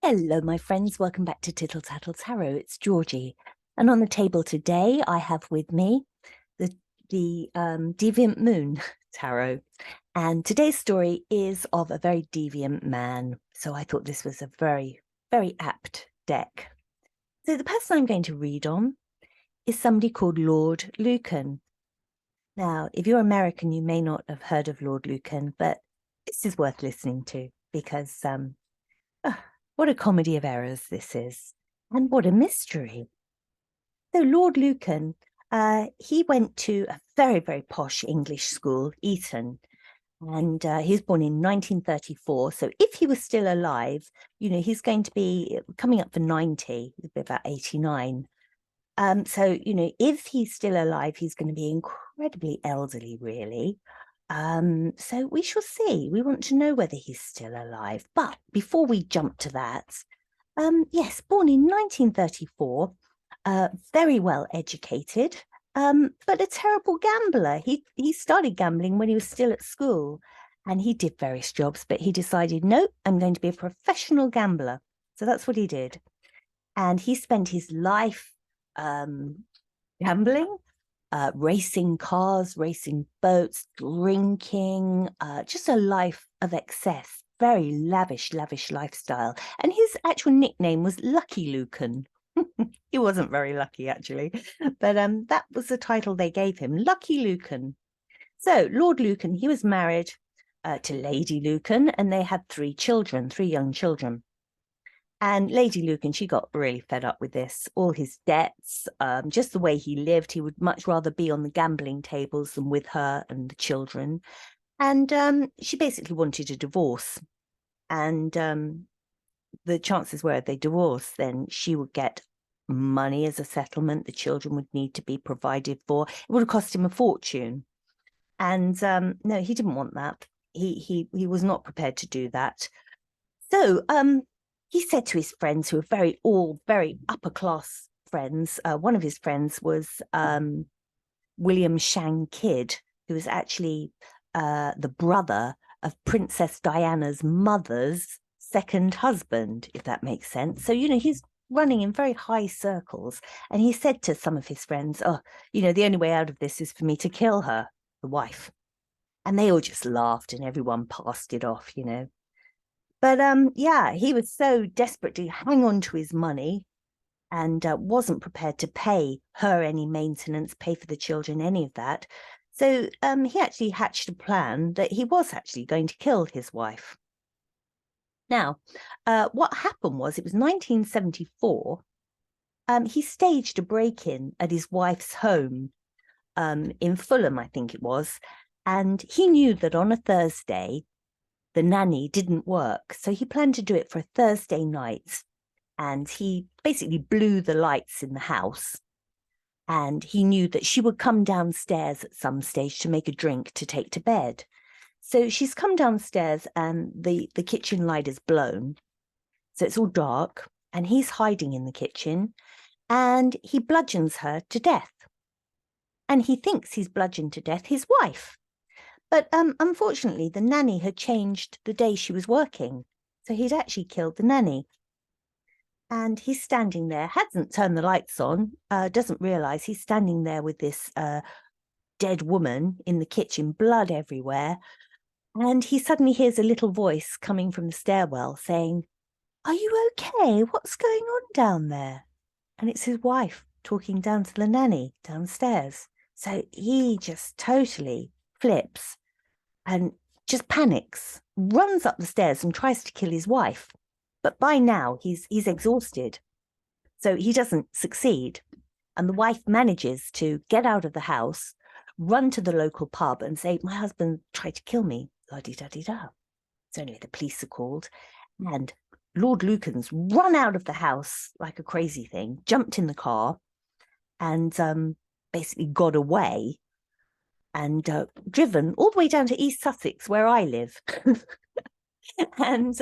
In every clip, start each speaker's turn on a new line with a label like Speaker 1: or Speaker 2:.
Speaker 1: Hello, my friends. Welcome back to Tittle Tattle Tarot. It's Georgie. And on the table today, I have with me the Deviant Moon Tarot. And today's story is of a very deviant man. So I thought this was a very, very apt deck. So the person I'm going to read on is somebody called Lord Lucan. Now, if you're American, you may not have heard of Lord Lucan, but this is worth listening to because what a comedy of errors this is, and what a mystery. So Lord Lucan, he went to a very, very posh English school, Eton, and he was born in 1934. So if he was still alive, he's going to be coming up for 90, he'll be about 89. So, if he's still alive, he's going to be incredibly elderly, really. So we shall see. We want to know whether he's still alive. But before we jump to that, yes, born in 1934, very well educated, but a terrible gambler. He started gambling when he was still at school, and he did various jobs, but he decided, no, I'm going to be a professional gambler. So that's what he did. And he spent his life gambling, racing cars, racing boats, drinking, just a life of excess, very lavish lifestyle. And his actual nickname was Lucky Lucan. He wasn't very lucky, actually, but that was the title they gave him, Lucky Lucan. So Lord Lucan, he was married to Lady Lucan, and they had three young children. And Lady Lucan, she got really fed up with this, all his debts, just the way he lived. He would much rather be on the gambling tables than with her and the children. And she basically wanted a divorce. And the chances were if they divorced, then she would get money as a settlement. The children would need to be provided for. It would have cost him a fortune. And no, he didn't want that. He was not prepared to do that. So he said to his friends, who were all very upper class friends, one of his friends was William Shang Kidd, who was actually the brother of Princess Diana's mother's second husband, if that makes sense. So, he's running in very high circles. And he said to some of his friends, oh, the only way out of this is for me to kill her, the wife. And they all just laughed and everyone passed it off, But yeah, he was so desperate to hang on to his money and wasn't prepared to pay her any maintenance, pay for the children, any of that. So he actually hatched a plan that he was actually going to kill his wife. Now, what happened was, it was 1974. He staged a break-in at his wife's home in Fulham, I think it was. And he knew that on a Thursday, the nanny didn't work. So he planned to do it for a Thursday night. And he basically blew the lights in the house. And he knew that she would come downstairs at some stage to make a drink to take to bed. So she's come downstairs and the kitchen light is blown. So it's all dark and he's hiding in the kitchen and he bludgeons her to death. And he thinks he's bludgeoned to death his wife. But unfortunately, the nanny had changed the day she was working. So he'd actually killed the nanny. And he's standing there, hasn't turned the lights on, doesn't realise he's standing there with this dead woman in the kitchen, blood everywhere. And he suddenly hears a little voice coming from the stairwell saying, "Are you okay? What's going on down there?" And it's his wife talking down to the nanny downstairs. So he just totally flips and just panics, runs up the stairs and tries to kill his wife. But by now he's exhausted. So he doesn't succeed. And the wife manages to get out of the house, run to the local pub and say, "My husband tried to kill me, la-di-da-di-da." So anyway, the police are called and Lord Lucan's run out of the house like a crazy thing, jumped in the car and basically got away and driven all the way down to East Sussex, where I live. And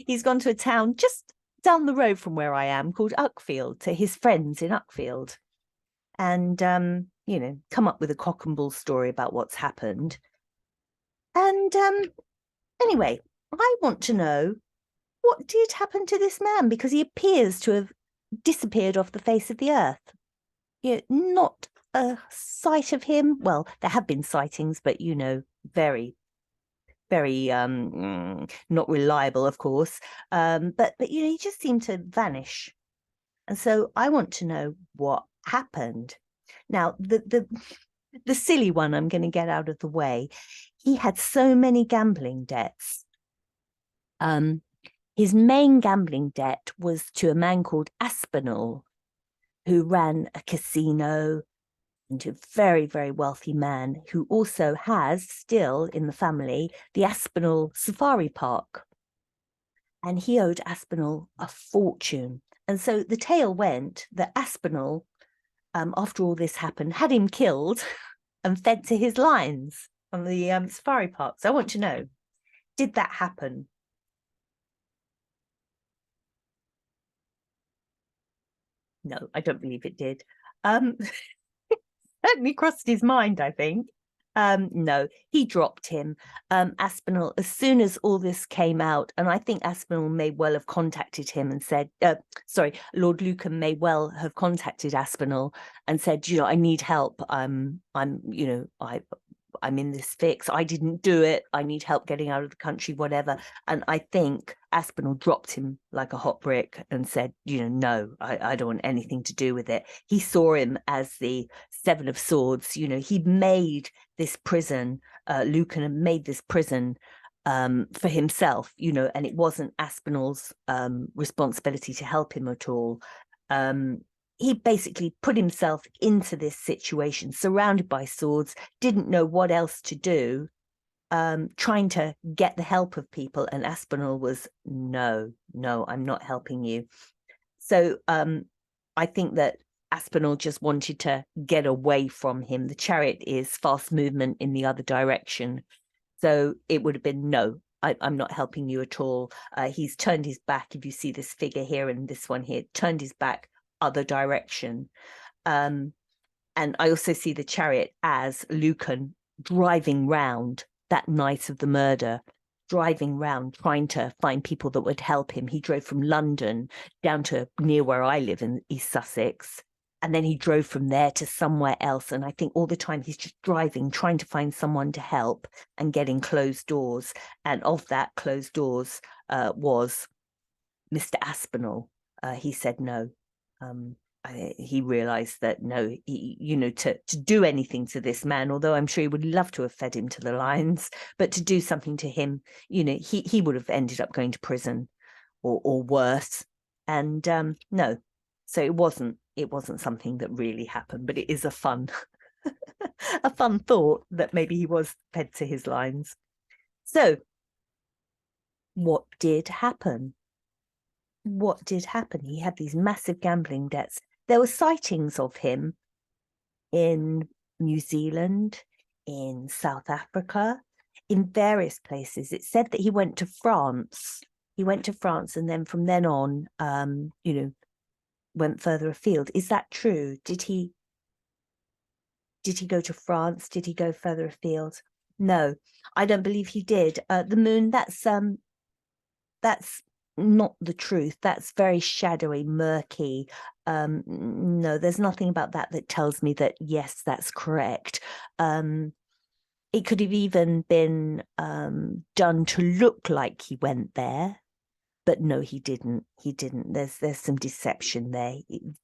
Speaker 1: he's gone to a town just down the road from where I am called Uckfield, to his friends in Uckfield. And, come up with a cock and bull story about what's happened. And anyway, I want to know, what did happen to this man? Because he appears to have disappeared off the face of the earth. Not a sight of him. Well, there have been sightings, but very, very not reliable, of course. But he just seemed to vanish. And so I want to know what happened. Now, the silly one I'm going to get out of the way. He had so many gambling debts. His main gambling debt was to a man called Aspinall, who ran a casino, and a very, very wealthy man who also has still in the family the Aspinall Safari Park. And he owed Aspinall a fortune. And so the tale went that Aspinall, after all this happened, had him killed and fed to his lions on the safari park. So I want to know, did that happen? No, I don't believe it did. Certainly crossed his mind, I think. No, he dropped him. Aspinall, as soon as all this came out, and I think Aspinall may well have contacted him and said, Lord Lucan may well have contacted Aspinall and said, I need help. I'm in this fix. I didn't do it. I need help getting out of the country, whatever. And I think Aspinall dropped him like a hot brick and said, no, I don't want anything to do with it. He saw him as the Seven of Swords. He'd made this prison, Lucan had made this prison for himself, and it wasn't Aspinall's responsibility to help him at all. He basically put himself into this situation, surrounded by swords, didn't know what else to do, trying to get the help of people. And Aspinall was, no, I'm not helping you. So I think that Aspinall just wanted to get away from him. The chariot is fast movement in the other direction. So it would have been, no, I'm not helping you at all. He's turned his back. If you see this figure here and this one here, turned his back other direction. And I also see the chariot as Lucan driving round that night of the murder, driving round trying to find people that would help him. He drove from London down to near where I live in East Sussex, and then he drove from there to somewhere else. And I think all the time he's just driving, trying to find someone to help and getting closed doors. And of that closed doors was Mr. Aspinall. He said no. He realized that no, to do anything to this man, although I'm sure he would love to have fed him to the lions, but to do something to him, he would have ended up going to prison or worse. And no, so it wasn't something that really happened, but it is a fun thought that maybe he was fed to his lions. So what did happen? What did happen? He had these massive gambling debts. There were sightings of him in New Zealand, in South Africa, in various places. It said that he went to France. He went to France, and then from then on, went further afield. Is that true? Did he go to France? Did he go further afield? No, I don't believe he did. The moon, that's not the truth. That's very shadowy, murky. No, there's nothing about that tells me that yes, that's correct. It could have even been done to look like he went there, but no, he didn't. There's some deception there,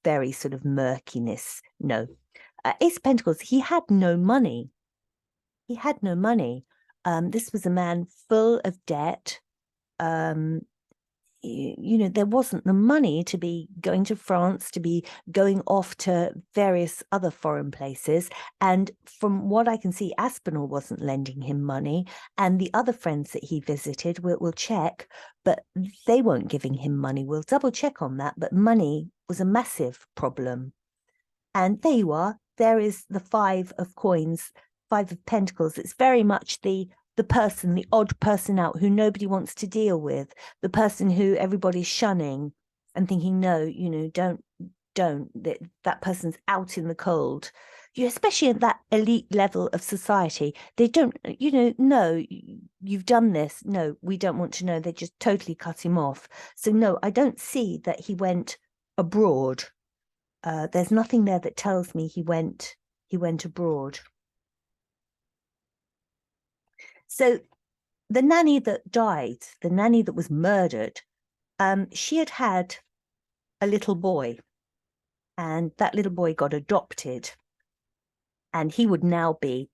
Speaker 1: very sort of murkiness. No. Ace of Pentacles, he had no money. This was a man full of debt. There wasn't the money to be going to France, to be going off to various other foreign places. And from what I can see, Aspinall wasn't lending him money. And the other friends that he visited, we'll check, but they weren't giving him money. We'll double check on that. But money was a massive problem. And there you are. There is the Five of Coins, Five of Pentacles. It's very much the person, the odd person out who nobody wants to deal with, the person who everybody's shunning and thinking, no, don't, that person's out in the cold. especially at that elite level of society, they don't, no, you've done this. No, we don't want to know. They just totally cut him off. So no, I don't see that he went abroad. There's nothing there that tells me he went abroad. So the nanny that died, the nanny that was murdered, she had a little boy, and that little boy got adopted, and he would now be,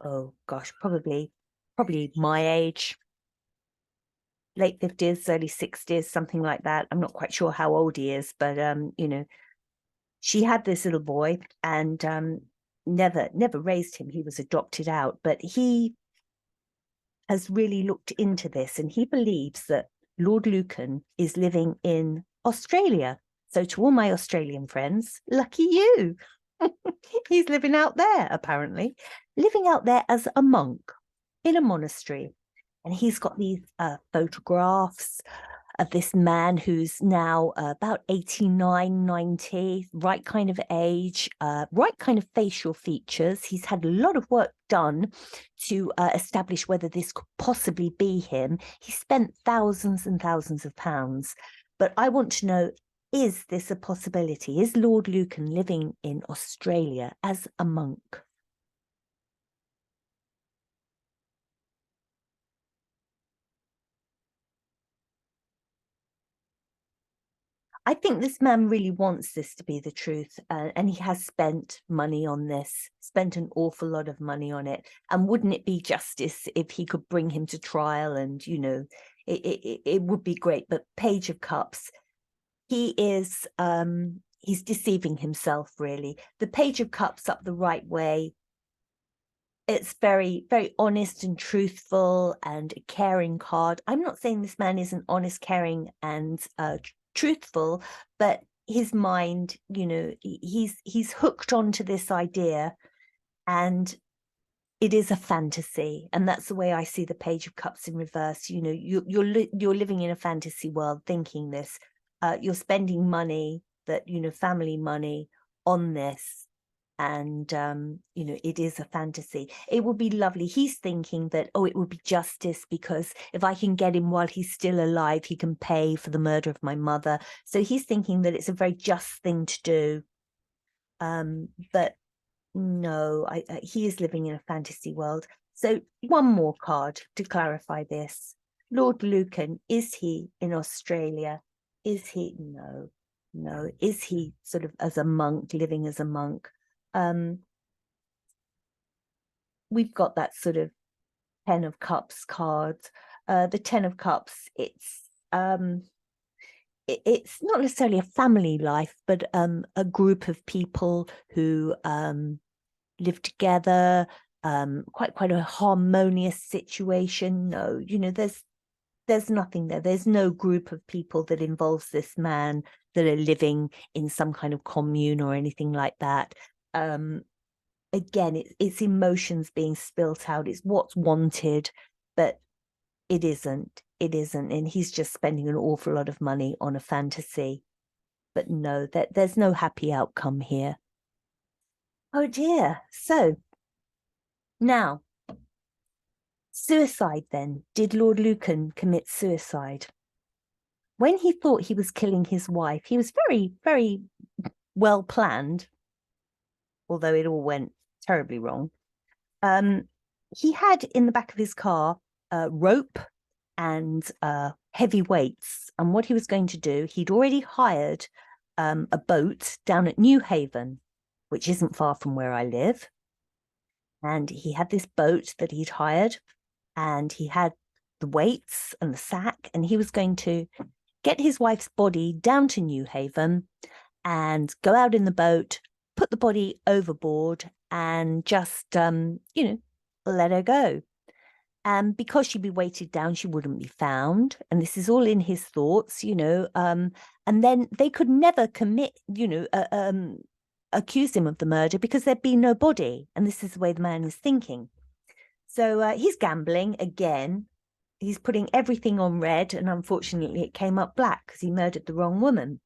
Speaker 1: oh gosh, probably my age, late 50s, early 60s, something like that. I'm not quite sure how old he is, but she had this little boy, and never raised him. He was adopted out, but he has really looked into this, and he believes that Lord Lucan is living in Australia. So to all my Australian friends, lucky you. He's living out there, apparently, living out there as a monk in a monastery. And he's got these photographs of this man who's now about 89, 90, right kind of age, right kind of facial features. He's had a lot of work done to establish whether this could possibly be him. He spent thousands and thousands of pounds. But I want to know, is this a possibility? Is Lord Lucan living in Australia as a monk? I think this man really wants this to be the truth, and he has spent money on this, spent an awful lot of money on it. And wouldn't it be justice if he could bring him to trial? And, it would be great. But Page of Cups, he is, he's deceiving himself, really. The Page of Cups up the right way, it's very, very honest and truthful and a caring card. I'm not saying this man isn't honest, caring, and truthful, but his mind, he's hooked onto this idea, and it is a fantasy. And that's the way I see the Page of Cups in reverse. You're living in a fantasy world thinking this. You're spending money, that family money, on this, and it is a fantasy. It would be lovely. He's thinking that, oh, it would be justice, because if I can get him while he's still alive, he can pay for the murder of my mother. So he's thinking that it's a very just thing to do. But no, he is living in a fantasy world. So one more card to clarify this. Lord Lucan, is he in Australia? Is he? No. Is he sort of as a monk, living as a monk? We've got that sort of Ten of Cups card. The Ten of Cups, it's not necessarily a family life, but a group of people who live together, quite a harmonious situation. No, there's nothing there. There's no group of people that involves this man that are living in some kind of commune or anything like that. Again, it's emotions being spilt out. It's what's wanted, but it isn't. And he's just spending an awful lot of money on a fantasy. But no, there's no happy outcome here. Oh dear. So now, suicide then. Did Lord Lucan commit suicide? When he thought he was killing his wife, he was very, very well planned, although it all went terribly wrong. He had in the back of his car rope and heavy weights. And what he was going to do, he'd already hired a boat down at New Haven, which isn't far from where I live. And he had this boat that he'd hired, and he had the weights and the sack, and he was going to get his wife's body down to New Haven and go out in the boat, put the body overboard, and just, let her go. And because she'd be weighted down, she wouldn't be found. And this is all in his thoughts, and then they could never commit, accuse him of the murder, because there'd be no body. And this is the way the man is thinking. So he's gambling again. He's putting everything on red, and unfortunately it came up black because he murdered the wrong woman.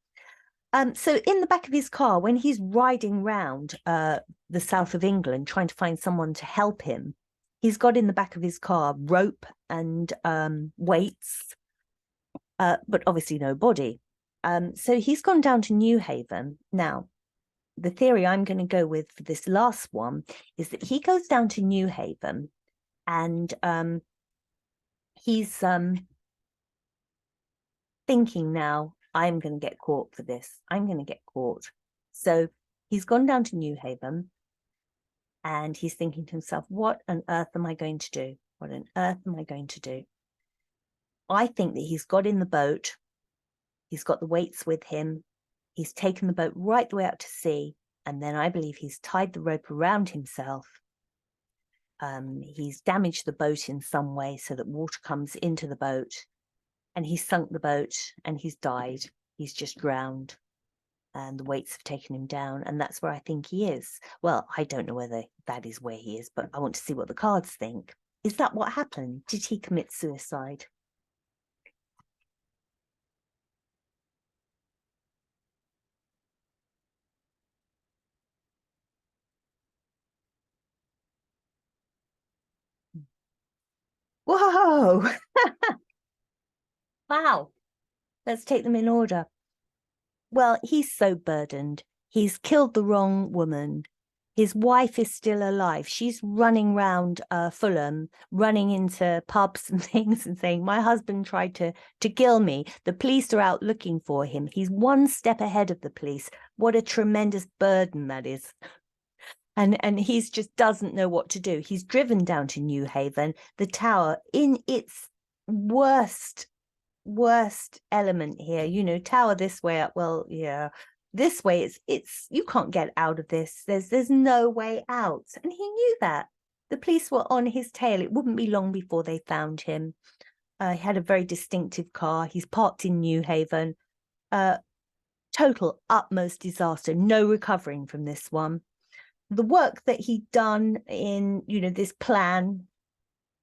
Speaker 1: So in the back of his car, when he's riding round the south of England trying to find someone to help him, he's got in the back of his car rope and weights, but obviously no body. So he's gone down to New Haven. Now, the theory I'm going to go with for this last one is that he goes down to New Haven and he's thinking now, I'm going to get caught for this. I'm going to get caught. So he's gone down to New Haven and he's thinking to himself, what on earth am I going to do? What on earth am I going to do? I think that he's got in the boat. He's got the weights with him. He's taken the boat right the way out to sea. And then I believe he's tied the rope around himself. He's damaged the boat in some way so that water comes into the boat. And he's sunk the boat and he's died. He's just drowned. And the weights have taken him down. And that's where I think he is. Well, I don't know whether that is where he is, but I want to see what the cards think. Is that what happened? Did he commit suicide? Whoa! Wow. Let's take them in order. Well, he's so burdened. He's killed the wrong woman. His wife is still alive. She's running round Fulham, running into pubs and things and saying, my husband tried to kill me. The police are out looking for him. He's one step ahead of the police. What a tremendous burden that is. And he's just doesn't know what to do. He's driven down to New Haven, the tower in its worst element here, you know, tower this way up. Well, yeah, this way it's you can't get out of this. There's no way out. And he knew that. The police were on his tail. It wouldn't be long before they found him. He had a very distinctive car. He's parked in New Haven. Total utmost disaster. No recovering from this one. The work that he'd done in, you know, this plan,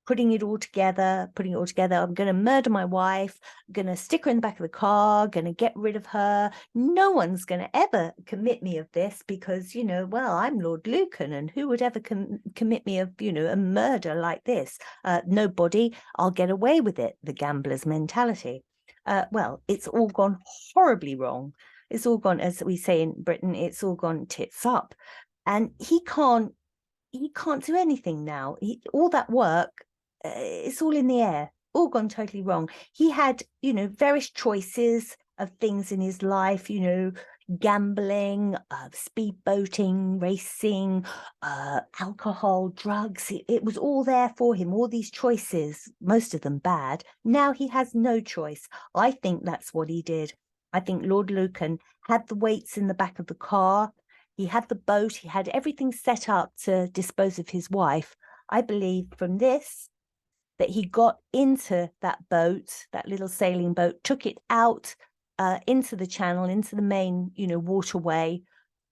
Speaker 1: putting it all together. I'm going to murder my wife. I'm going to stick her in the back of the car, going to get rid of her. No one's going to ever commit me of this because, you know, well, I'm Lord Lucan and who would ever commit me of, you know, a murder like this? Nobody. I'll get away with it. The gambler's mentality. Well, it's all gone horribly wrong. It's all gone, as we say in Britain, it's all gone tits up. And he can't do anything now. All that work, it's all in the air, all gone totally wrong. He had, you know, various choices of things in his life, you know, gambling, speedboating, racing, alcohol, drugs. It was all there for him, all these choices, most of them bad. Now he has no choice. I think that's what he did. I think Lord Lucan had the weights in the back of the car. He had the boat. He had everything set up to dispose of his wife. I believe from this that he got into that boat, that little sailing boat, took it out into the channel, into the main, you know, waterway,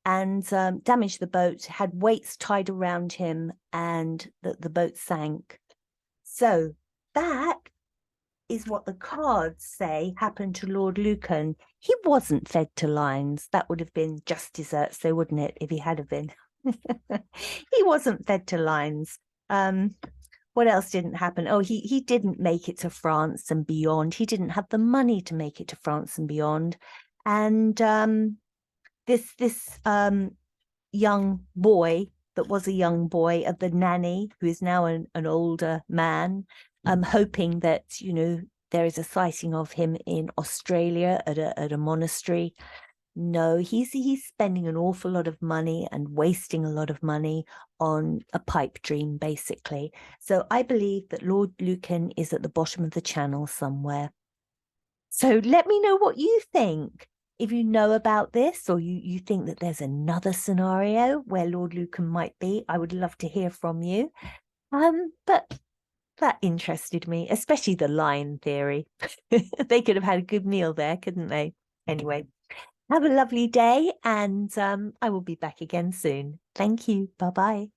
Speaker 1: and damaged the boat, had weights tied around him, and the boat sank. So that is what the cards say happened to Lord Lucan. He wasn't fed to lions. That would have been just desserts, though, wouldn't it, if he had have been? He wasn't fed to lions. What else didn't happen? Oh, he didn't make it to France and beyond. He didn't have the money to make it to France and beyond. And this young boy that was a young boy of the nanny, who is now an older man, hoping that, you know, there is a sighting of him in Australia at a monastery. No, he's spending an awful lot of money and wasting a lot of money on a pipe dream, basically. So I believe that Lord Lucan is at the bottom of the channel somewhere. So let me know what you think. If you know about this, or you think that there's another scenario where Lord Lucan might be, I would love to hear from you. But that interested me, especially the lion theory. They could have had a good meal there, couldn't they? Anyway, have a lovely day, and I will be back again soon. Thank you. Bye-bye.